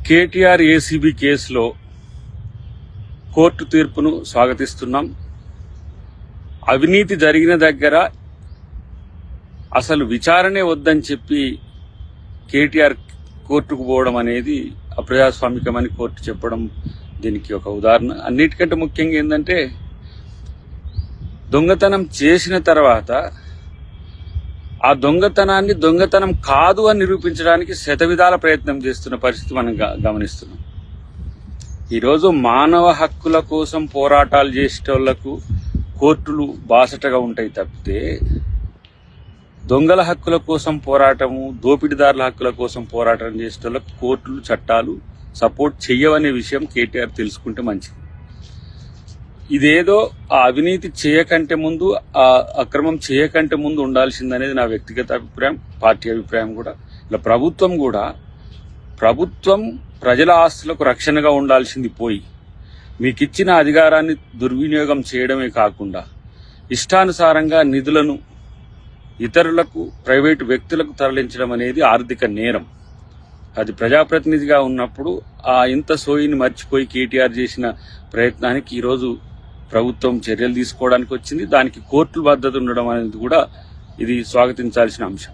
KTR ACB కేసులో court తీర్పును స్వాగతిస్తున్నాం. అవినీతి జరిగిన దగ్గర అసలు విచారణే వద్దని చెప్పి కేటీఆర్ కోర్టుకు పోవడం అనేది అప్రజాస్వామికమని కోర్టు చెప్పడం దీనికి ఒక ఉదాహరణ. అన్నిటికంటే ముఖ్యంగా ఏంటంటే, దొంగతనం చేసిన తర్వాత ఆ దొంగతనాన్ని దొంగతనం కాదు అని నిరూపించడానికి శతవిధాల ప్రయత్నం చేస్తున్న పరిస్థితి మనం గమనిస్తున్నాం. ఈరోజు మానవ హక్కుల కోసం పోరాటాలు చేసేటోళ్లకు కోర్టులు బాసటగా ఉంటాయి తప్పితే, దొంగల హక్కుల కోసం పోరాటము, దోపిడీదారుల హక్కుల కోసం పోరాటం చేసేటోళ్లకు కోర్టులు, చట్టాలు సపోర్ట్ చెయ్యవనే విషయం కేటీఆర్ తెలుసుకుంటే మంచిది. ఇదేదో ఆ అవినీతి చేయకంటే ముందు, ఆ అక్రమం చేయకంటే ముందు ఉండాల్సిందనేది నా వ్యక్తిగత అభిప్రాయం, పార్టీ అభిప్రాయం కూడా. ఇలా ప్రభుత్వం ప్రజల ఆస్తులకు రక్షణగా ఉండాల్సింది పోయి, మీకిచ్చిన అధికారాన్ని దుర్వినియోగం చేయడమే కాకుండా ఇష్టానుసారంగా నిధులను ఇతరులకు, ప్రైవేటు వ్యక్తులకు తరలించడం అనేది ఆర్థిక నేరం. అది ప్రజాప్రతినిధిగా ఉన్నప్పుడు ఆ ఇంత సోయిని మర్చిపోయి కేటీఆర్ చేసిన ప్రయత్నానికి ఈరోజు ప్రభుత్వం చర్యలు తీసుకోవడానికి వచ్చింది. దానికి కోర్టుల మద్దతు ఉండడం అనేది కూడా ఇది స్వాగతించాల్సిన అంశం.